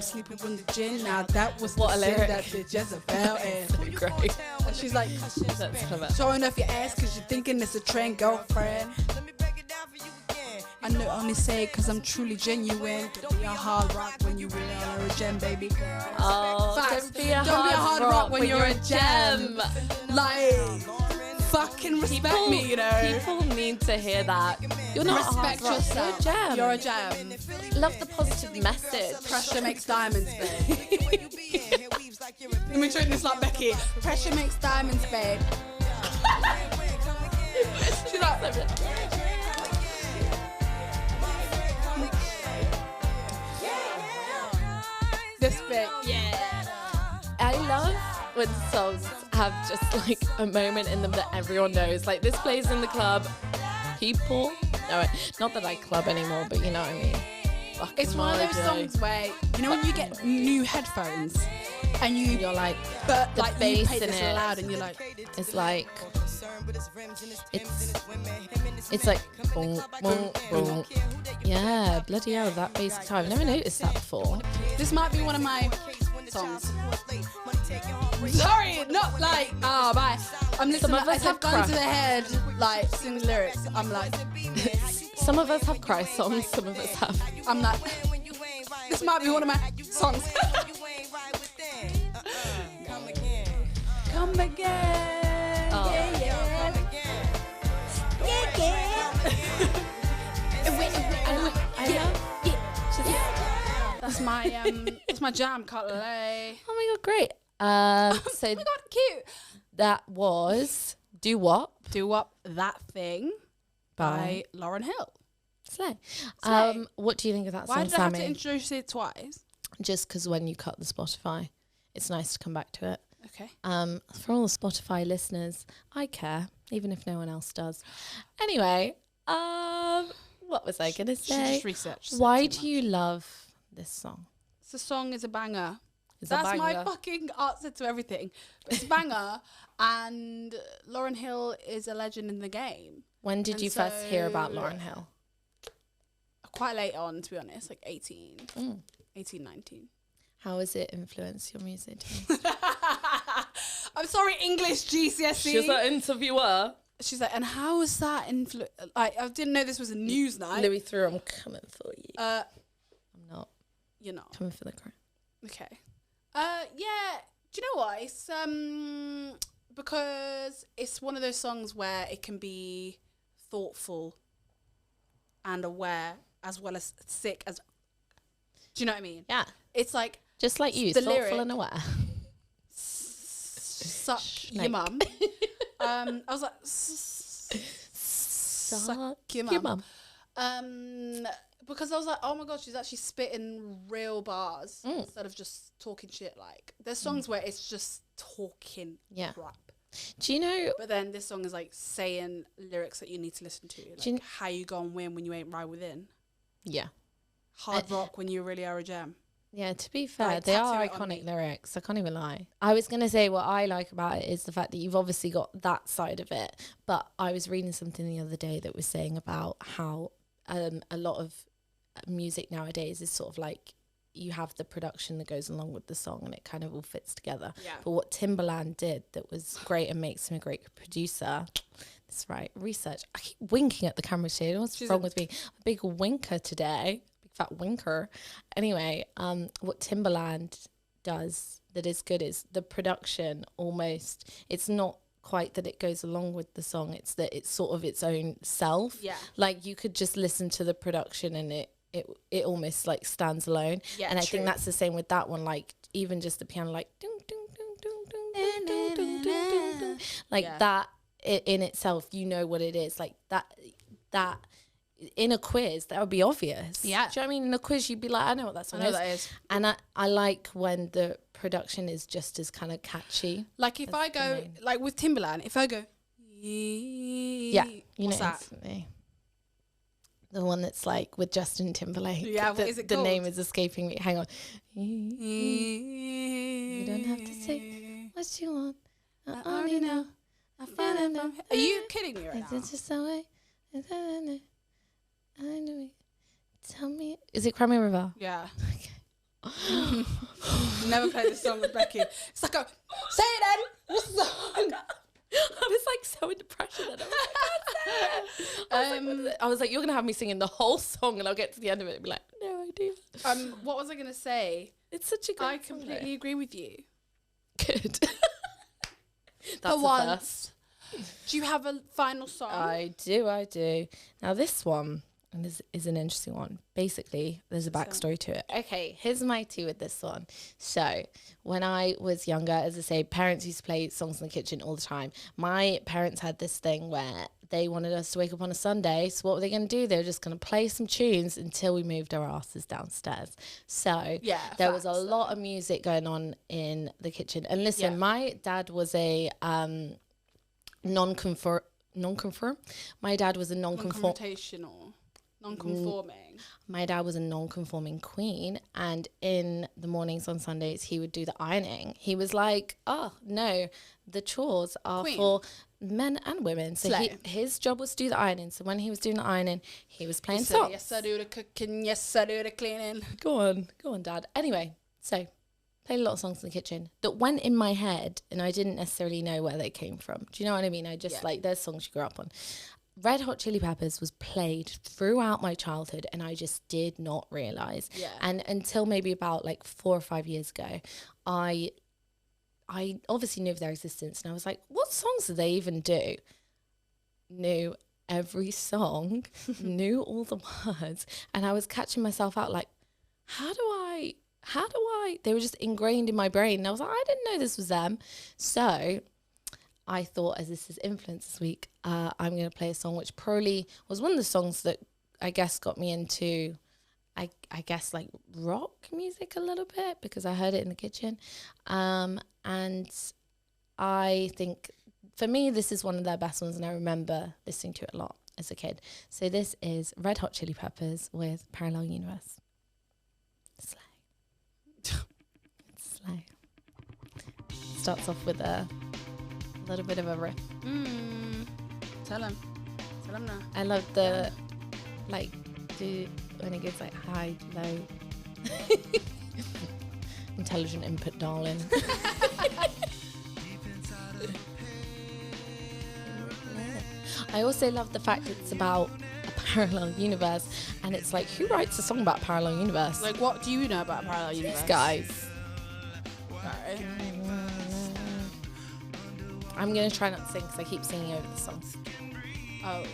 sleeping with the gin. Now that was What a the sin lyric. that did Jezebel and great. she's like That's clever. showing off your ass because you're thinking it's a trend, girlfriend. let me break it down for you again. I know only say it because I'm truly genuine. Don't be a hard rock when you really are a gem, baby girl. Oh, Facts. don't be a hard rock when you're a gem. Like, fucking respect me, you know. People need to hear that. You're not Respect a hard rock, yourself. You're a gem. You're a gem. Love the positive message. Pressure makes diamonds, babe. Let me drink this like Becky. Pressure makes diamonds, babe. She's She's like, this bit. I love when songs have just like a moment in them that everyone knows. Like this plays in the club. People, no, not that I club anymore, but you know what I mean. It's one of those songs where, you know, when you get new headphones and you're like, but the like you bass play in this it. loud and you're like, It's like, it's like, boom, boom, boom. Yeah, bloody hell, that bass guitar. I've never noticed that before. this might be one of my songs. Sorry, not like, bye. I'm listening. Some of us I've have gone to crush. the head, like sing the lyrics. I'm like, Some of us have cry songs, some of us have. I'm like, this might be one of my songs. Come again. Oh. That's my jam, can't lie. Oh my god, great. So Oh my god, cute. that was Do What Do Up That Thing by by Lauryn Hill. Slay. Slay. What do you think of that Why song, did I have to Sammy? introduce it twice? Just because when you cut the Spotify, it's nice to come back to it. Okay. For all the Spotify listeners, I care, even if no one else does. Anyway, what was I gonna She say? just researched. Why do you love this song? The song is a banger. It's a That's my banger. fucking answer to everything. It's a banger, and Lauryn Hill is a legend in the game. When did And you first hear about so- Lauryn Hill? Quite late on, to be honest, like 18, Mm. 18, 19. How has it influenced your music taste? I'm sorry, English GCSE. an interviewer. She's like, and how was that I didn't know this was a news night. Louis through, I'm coming for you. I'm not you know. coming for the crown. Okay. Yeah. Do you know what? It's because it's one of those songs where it can be thoughtful and aware as well as sick as. Do you know what I mean? Yeah. It's like Just like you, The thoughtful lyric- and aware. suck your Snake. mum. I was like suck your mum. Because I was like, oh my god, she's actually spitting real bars instead of just talking shit. Like there's songs where it's just talking Yeah. crap, Do you know? but then this song is like saying lyrics that you need to listen to, like Do you how you gonna win when you ain't right within, Yeah. hard rock when you really are a gem. Yeah, to be fair, Like, they are tattoo it on iconic me. lyrics. I can't even lie. I was going to say what I like about it is the fact that you've obviously got that side of it. But I was reading something the other day that was saying about how a lot of music nowadays is sort of like you have the production that goes along with the song and it kind of all fits together. Yeah. But what Timbaland did that was great and makes him a great producer. That's right. Research. I keep winking at the camera today. What's She's wrong a- with me? A big winker today. Big fat winker. Anyway, what Timbaland does that is good is the production almost, it's not quite that it goes along with the song, it's that it's sort of its own self. Yeah. Like you could just listen to the production and it almost like stands alone. Yeah, and I true. think that's the same with that one, like even just the piano like ding, ding, ding, ding, ding, ding, ding, ding, ding, ding, ding. Like Yeah. that in itself, you know what it is. Like that in a quiz, that would be obvious. Yeah. Do you know what I mean? In a quiz, you'd be like, I know what that I song know is. that is. And I like when the production is just as kind of catchy. Like if I That's the go main. like with Timbaland, if I go, Yeah. You what's know that? instantly. The one that's like with Justin Timberlake. Yeah, the, what is it the name called? is escaping me. Hang on. You don't have to say what you want. I already know. I feel it from. Are you kidding me right now? It's just the way. I know it. Tell me. Is it Crimea River? Yeah. Okay. Never played this song with Becky. It's like a say it then. What's the song? I was like so under pressure then. I was like, you're gonna have me singing the whole song, and I'll get to the end of it and be like, no idea. What was I gonna say? It's such a good. I completely agree with you. good. That's For the once. first. Do you have a final song? I do. Now this one, and this is an interesting one. Basically, there's a backstory to it. Okay, here's my tea with this one. So, when I was younger, as I say, parents used to play songs in the kitchen all the time. My parents had this thing where they wanted us to wake up on a Sunday. So what were they going to do? They were just going to play some tunes until we moved our asses downstairs. So there was a lot of music going on in the kitchen. And listen, my dad was a non-conforming. My dad was a Non-confrontational. Non-conforming. My dad was a non-conforming queen, and in the mornings on Sundays he would do the ironing. He was like, oh no, the chores are for men and women. So his job was to do the ironing. So when he was doing the ironing, he was playing songs. Yes, I do the cooking. Yes, I do the cleaning. Go on, Dad. Anyway, so played a lot of songs in the kitchen that went in my head, and I didn't necessarily know where they came from. Do you know what I mean? I just like, there's songs you grew up on. Red Hot Chili Peppers was played throughout my childhood, and I just did not realise. Yeah. And until maybe about like 4 or 5 years ago, I obviously knew of their existence, and I was like, what songs do they even do? Knew every song, knew all the words, and I was catching myself out like, how do I, they were just ingrained in my brain. And I was like, I didn't know this was them. So I thought, as this is Influence this week, I'm going to play a song which probably was one of the songs that I guess got me into, I guess, like rock music a little bit, because I heard it in the kitchen. And I think, for me, this is one of their best ones, and I remember listening to it a lot as a kid. So this is Red Hot Chili Peppers with Parallel Universe. Slay. It's slay. Starts off with a little bit of a riff. Tell him now. I love the like when it gets like high, low. Intelligent input, darling. I also love the fact it's about a parallel universe, and it's like, who writes a song about parallel universe? Like, what do you know about parallel universe? These guys. Sorry. I'm going to try not to sing because I keep singing over the songs. Oh.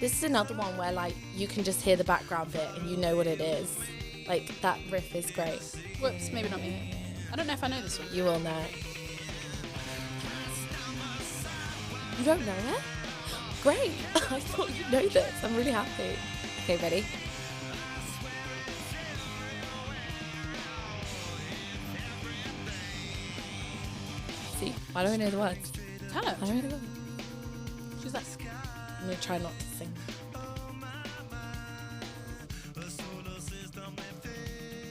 This is another one where, like, you can just hear the background bit and you know what it is. Like, that riff is great. Whoops, maybe not me. I don't know if I know this one. You will know it. You don't know it? Great. I thought you'd know this. I'm really happy. Okay, ready? See, why don't I know the words? Tell her. I don't know the words. She's like, I'm going to try not to sing.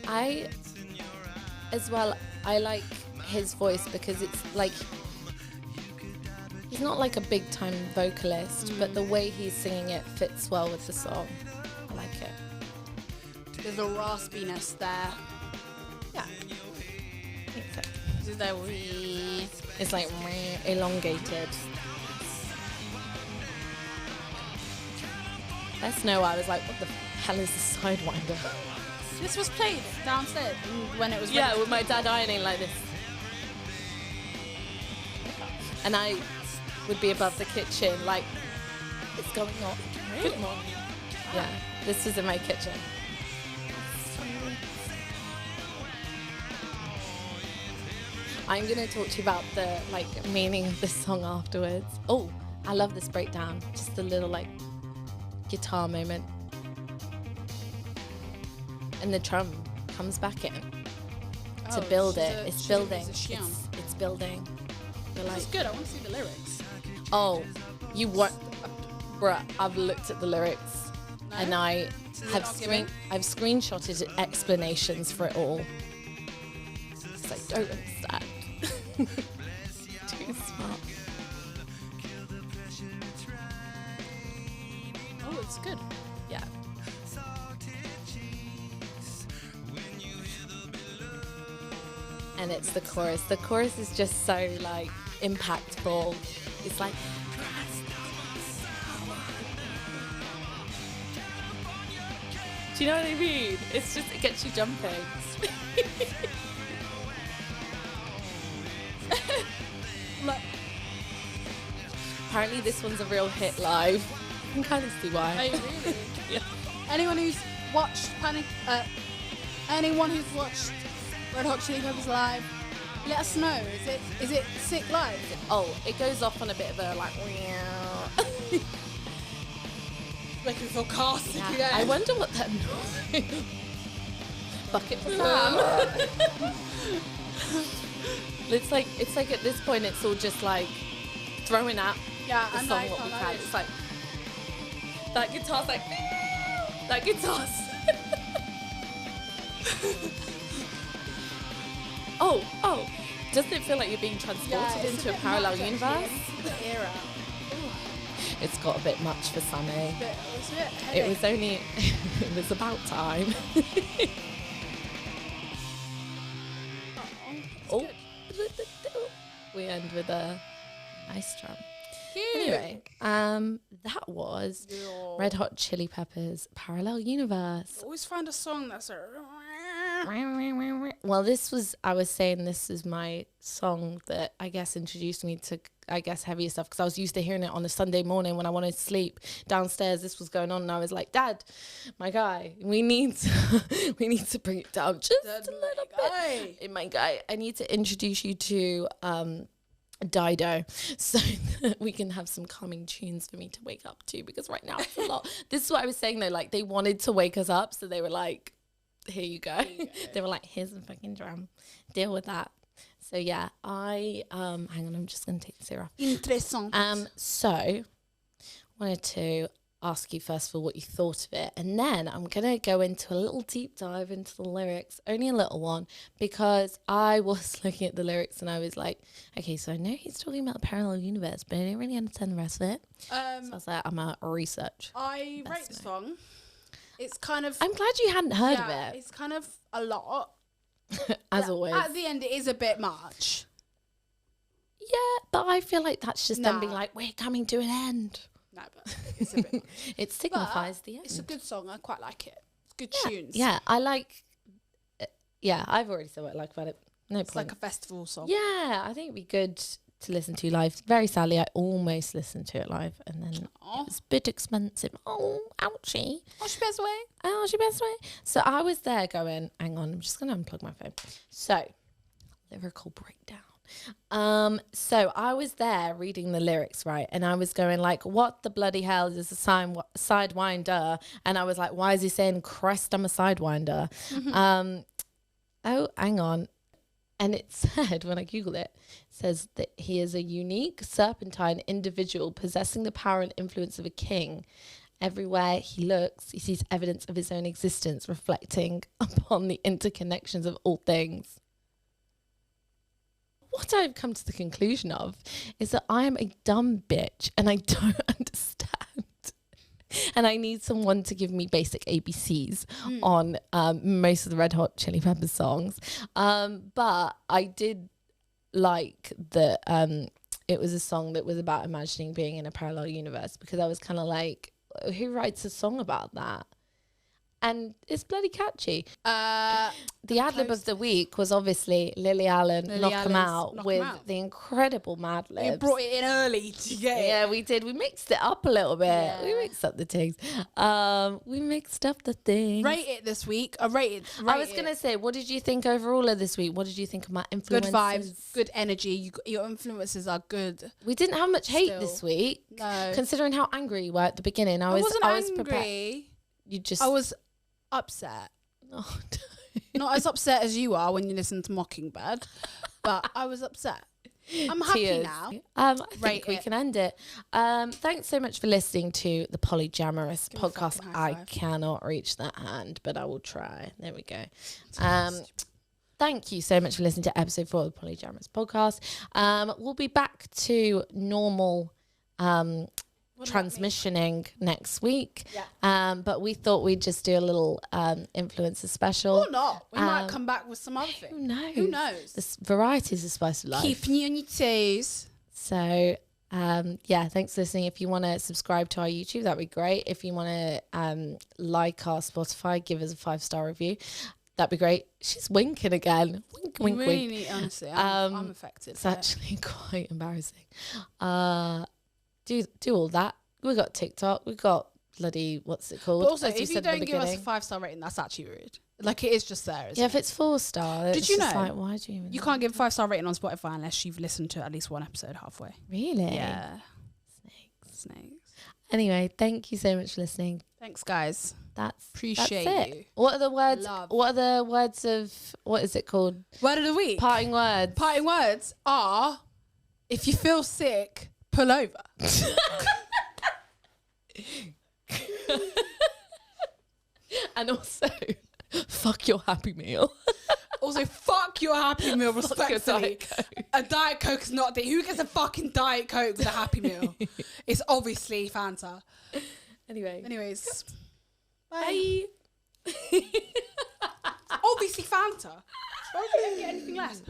I like his voice because it's like, he's not like a big time vocalist, but the way he's singing it fits well with the song. I like it. There's a raspiness there. Yeah. I think so. Is there wee? It's like elongated. That's no, I was like, what the hell is the Sidewinder? This was played downstairs when it was Yeah, ready. with my dad ironing like this. And I would be above the kitchen like, what's going on? Really? Good morning. Yeah, this was in my kitchen. I'm going to talk to you about the like meaning of this song afterwards. Oh, I love this breakdown. Just a little like guitar moment. And the drum comes back in to build it. It's building. It's building. You're like, It's good. I want to see the lyrics. oh, you what? Bruh, I've looked at the lyrics and I have I've screenshotted explanations for it all. Because I don't understand. Too smart. Oh, it's good. Yeah. And it's the chorus. The chorus is just so like impactful. It's like, do you know what I mean? It's just, it gets you jumping. Like, Apparently this one's a real hit live. I can kind of see why. are you really? Yeah. Anyone who's watched anyone who's watched Red Hot Chili Peppers live, let us know. Is it sick live? Oh, it goes off on a bit of a like, Making me feel casty. Yeah. I wonder what that noise. Bucket for Sam. It's like at this point it's all just like throwing out Yeah, the and song like, what we I can. like- It's like that guitar's like that guitar's. oh, doesn't it feel like you're being transported it's into a bit parallel much, universe? actually, the era. It's got a bit much for Sammy. It's a bit It was only, it was about time. Oh, we end with a nice drum. Anyway, that was Red Hot Chili Peppers' Parallel Universe. Always find a song that's a... Well, I was saying this is my song that I guess introduced me to, I guess, heavier stuff, because I was used to hearing it on a Sunday morning when I wanted to sleep downstairs. This was going on and I was like, Dad, my guy, we need to bring it down just a little bit. In my guy, I need to introduce you to Dido, so that we can have some calming tunes for me to wake up to, because right now it's a lot. This is what I was saying though, like they wanted to wake us up, so they were like, here you go. They were like, here's a fucking drum, deal with that. So yeah, I hang on, I'm just gonna take this ear off. Interessant. So wanted to ask you first of all what you thought of it, and then I'm gonna go into a little deep dive into the lyrics, only a little one, because I was looking at the lyrics and I was like, okay, so I know he's talking about the parallel universe, but I didn't really understand the rest of it. So I was like, I'm gonna research. I rate the song. It's kind of... I'm glad you hadn't heard of it. It's kind of a lot. As always. At the end, it is a bit much. Yeah, but I feel like that's just them being Nah. like, we're coming to an end. No, but it's a bit much. It signifies the end. It's a good song. I quite like it. It's good tunes. Yeah, I like. Yeah, I've already said what I like about it. No It's point. like a festival song. Yeah, I think it'd be good to listen to live. Very sadly, I almost listened to it live, and then Aw. it was a bit expensive. Oh, ouchie. Oh, she passed away. Oh, she passed away. So I was there going, hang on, I'm just going to unplug my phone. So, lyrical breakdown. So I was there reading the lyrics, right? And I was going like, what the bloody hell is a sidewinder? And I was like, why is he saying, Christ, I'm a sidewinder? Oh, hang on. And it said, when I Googled it, says that he is a unique serpentine individual possessing the power and influence of a king. Everywhere he looks, he sees evidence of his own existence, reflecting upon the interconnections of all things. What I've come to the conclusion of is that I am a dumb bitch and I don't understand. And I need someone to give me basic ABCs on most of the Red Hot Chili Peppers songs. But I did like that it was a song that was about imagining being in a parallel universe, because I was kind of like, who writes a song about that? And it's bloody catchy. The ad-lib of the week was obviously Lily Allen, Knock 'Em Out, with the incredible Mad Libs. You brought it in early to get it. Yeah, we did. We mixed it up a little bit. Yeah. We mixed up the things. We mixed up the things. Rate it this week. I was going to say, what did you think overall of this week? What did you think of my good influences? vibes, good energy. Your influences are good. We didn't have much hate Still. this week. No. Considering how angry you were at the beginning. I wasn't was prepared. angry. You just... I was upset. Oh, Not as upset as you are when you listen to Mockingbird, but I was upset. I'm happy Tears. now. I think Rate we it. can end it. Thanks so much for listening to the Polyjamorous Give a podcast. fucking high I five. cannot reach that hand, but I will try. There we go. Thank you so much for listening to episode 4 of the Polyjamorous podcast. We'll be back to normal transmissioning next week. Yeah. But we thought we'd just do a little influencer special. Or not. We might come back with some other thing. Who knows? Who knows? The varieties are supposed to life. Keeping you on your toes. So, yeah, thanks for listening. If you want to subscribe to our YouTube, that'd be great. If you want to like our Spotify, give us a 5-star review. That'd be great. She's winking again. Wink, wink, really wink. need, honestly, I'm affected. It's actually quite embarrassing. Do all that. We got TikTok. We got bloody, what's it called? But also, As if you said at the don't give us a beginning. 5-star rating, that's actually rude. Like, it is just there, isn't Yeah, it? if it's 4-star, Did it's you just know? like, why do you even You can't give a 5-star rating on Spotify unless you've listened to at least one episode halfway. Really? Yeah. Snakes. Snakes. Anyway, thank you so much for listening. Thanks, guys. That's Appreciate that's it. you. What are the words? Love. What are the words of what is it called? Word of the week. Parting words. Parting words are: if you feel sick, pull over. And also, fuck your Happy Meal. Also, fuck your Happy Meal, Fuck your respectfully. Diet Coke. A Diet Coke is not... Who gets a fucking Diet Coke with a Happy Meal? It's obviously Fanta. Anyway. Anyways. Bye. Obviously Fanta. Why would you ever get anything less?